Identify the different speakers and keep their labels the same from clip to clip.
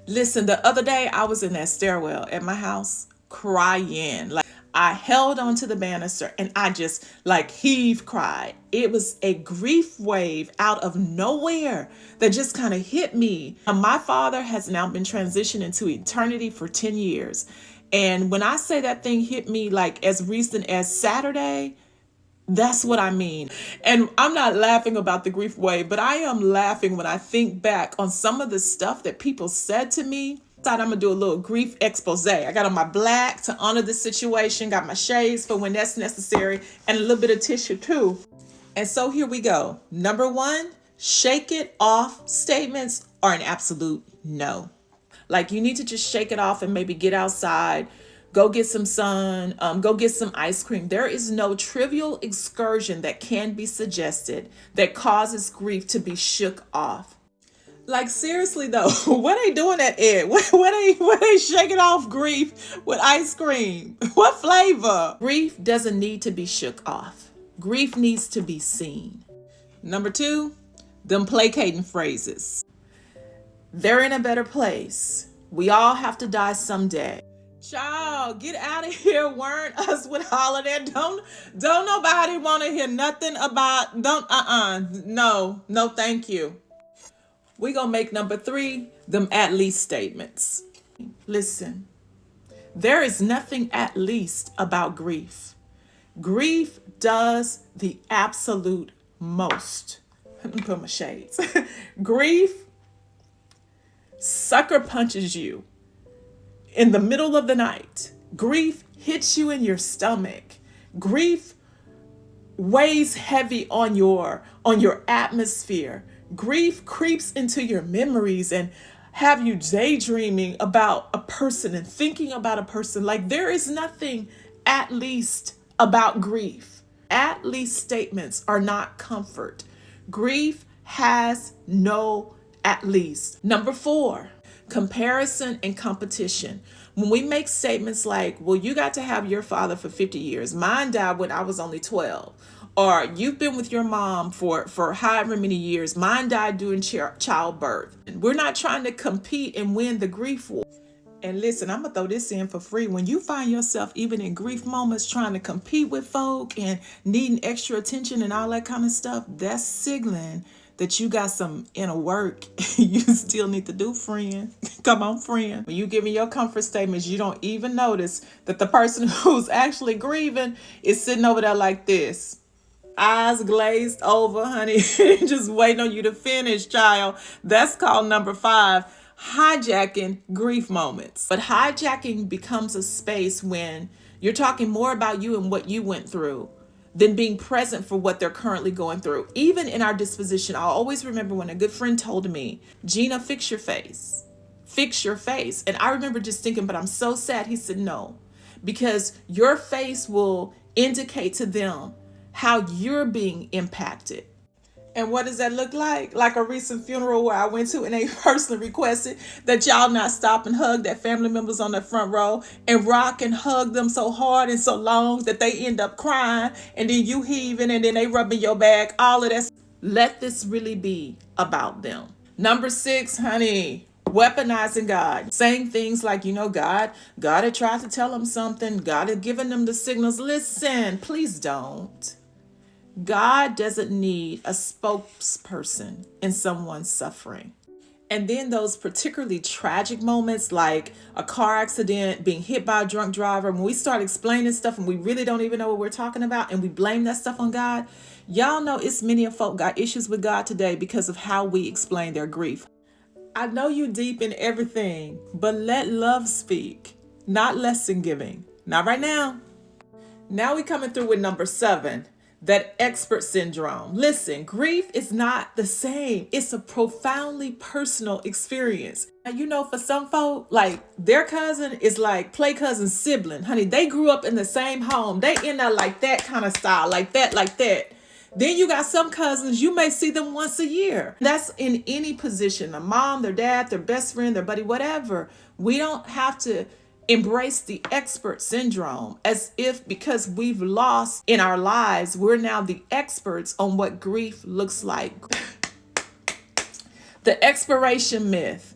Speaker 1: Listen, the other day I was in that stairwell at my house crying. Like I held onto the banister and I just like heave cried. It was a grief wave out of nowhere that just kind of hit me. And my father has now been transitioned into eternity for 10 years. And when I say that thing hit me like as recent as Saturday, that's what I mean. And I'm not laughing about the grief wave, but I am laughing when I think back on some of the stuff that people said to me. Thought I'm gonna do a little grief expose. I got on my black to honor the situation, got my shades for when that's necessary, and a little bit of tissue too. And so here we go. Number one, shake it off statements are an absolute no. Like you need to just shake it off and maybe get outside, go get some sun, go get some ice cream. There is no trivial excursion that can be suggested that causes grief to be shook off. Like seriously though, what they doing at Ed? What they shaking off grief with ice cream? What flavor? Grief doesn't need to be shook off. Grief needs to be seen. Number two, them placating phrases. They're in a better place. We all have to die someday. Child, get out of here. Weren't us with all of that. Don't nobody want to hear nothing about no, thank you. We gonna make number three them at least statements. Listen, there is nothing at least about grief. Grief does the absolute most. Let me put my shades. Grief sucker punches you in the middle of the night. Grief hits you in your stomach. Grief weighs heavy on your atmosphere. Grief creeps into your memories and have you daydreaming about a person and thinking about a person. Like there is nothing at least about grief. At least statements are not comfort. Grief has no at least. Number four, comparison and competition. When we make statements like, well, you got to have your father for 50 years. Mine died when I was only 12. Or you've been with your mom for however many years. Mine died during childbirth. We're not trying to compete and win the grief war. And listen, I'm going to throw this in for free. When you find yourself even in grief moments trying to compete with folk and needing extra attention and all that kind of stuff, that's signaling that you got some inner work you still need to do, friend. Come on, friend. When you giving your comfort statements, you don't even notice that the person who's actually grieving is sitting over there like this. Eyes glazed over, honey, just waiting on you to finish, child. That's called number five, hijacking grief moments. But hijacking becomes a space when you're talking more about you and what you went through than being present for what they're currently going through. Even in our disposition, I'll always remember when a good friend told me, Gina, fix your face. Fix your face. And I remember just thinking, but I'm so sad. He said, no, because your face will indicate to them how you're being impacted. And what does that look like? Like a recent funeral where I went to and they personally requested that y'all not stop and hug their family members on the front row and rock and hug them so hard and so long that they end up crying and then you heaving and then they rubbing your back, all of that. Let this really be about them. Number six, honey, weaponizing God, saying things like, God had tried to tell them something. God had given them the signals. Listen, please don't. God doesn't need a spokesperson in someone's suffering. And then those particularly tragic moments like a car accident, being hit by a drunk driver, when we start explaining stuff and we really don't even know what we're talking about and we blame that stuff on God, y'all know it's many of folk got issues with God today because of how we explain their grief. I know you deep in everything, but let love speak, not lesson giving. Not right now. Now we coming through with number seven. That expert syndrome. Listen, grief is not the same. It's a profoundly personal experience. And for some folk, like their cousin is like play cousin sibling. Honey, they grew up in the same home. They in there like that kind of style, like that. Then you got some cousins, you may see them once a year. That's in any position, a mom, their dad, their best friend, their buddy, whatever. We don't have to embrace the expert syndrome as if because we've lost in our lives, we're now the experts on what grief looks like. The expiration myth.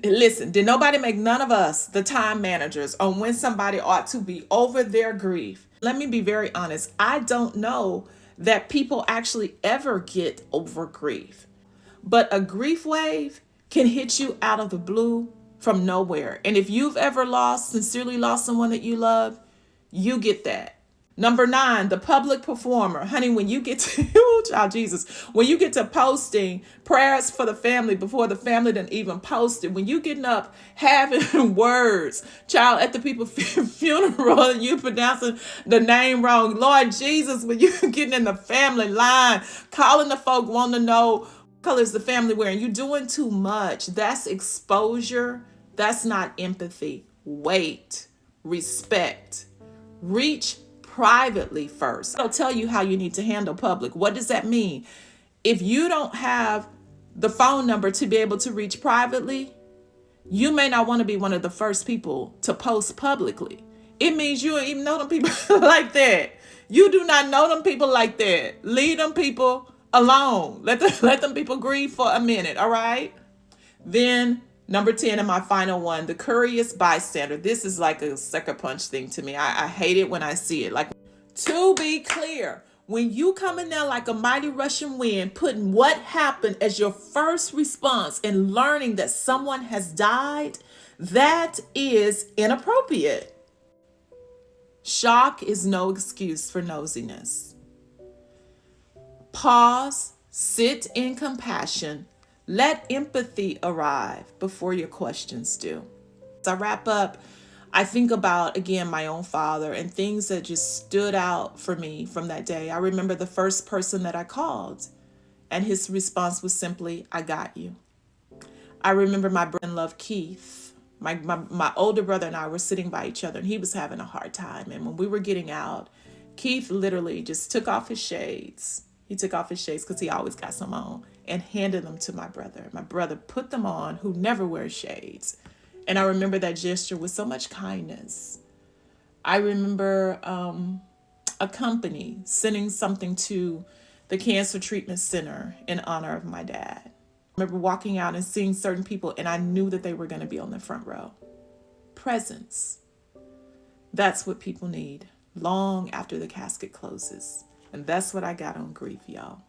Speaker 1: Listen, did nobody make none of us the time managers on when somebody ought to be over their grief? Let me be very honest. I don't know that people actually ever get over grief. But a grief wave can hit you out of the blue from nowhere. And if you've ever sincerely lost someone that you love, you get that. Number 9, the public performer. Honey, when you get to, oh, child Jesus, when you get to posting prayers for the family before the family didn't even post it, when you getting up having words, child, at the people's funeral, and you pronouncing the name wrong. Lord Jesus, when you getting in the family line, calling the folk, wanting to know what colors the family wearing, you doing too much. That's exposure. That's not empathy. Wait, respect, reach privately first. I'll tell you how you need to handle public. What does that mean? If you don't have the phone number to be able to reach privately, you may not want to be one of the first people to post publicly. It means you don't even know them people like that. You do not know them people like that. Leave them people alone. Let them people grieve for a minute, all right? Then number 10 and my final one, the curious bystander. This is like a sucker punch thing to me. I hate it when I see it. Like, to be clear, when you come in there like a mighty rushing wind, putting what happened as your first response and learning that someone has died, that is inappropriate. Shock is no excuse for nosiness. Pause, sit in compassion. Let empathy arrive before your questions do. As I wrap up, I think about, again, my own father and things that just stood out for me from that day. I remember the first person that I called, and his response was simply, I got you. I remember my brother in love, Keith. My older brother and I were sitting by each other, and he was having a hard time. And when we were getting out, Keith literally just took off his shades. He took off his shades because he always got some on, and handed them to my brother. My brother put them on, who never wears shades. And I remember that gesture with so much kindness. I remember a company sending something to the Cancer Treatment Center in honor of my dad. I remember walking out and seeing certain people, and I knew that they were going to be on the front row. Presence. That's what people need long after the casket closes. And that's what I got on grief, y'all.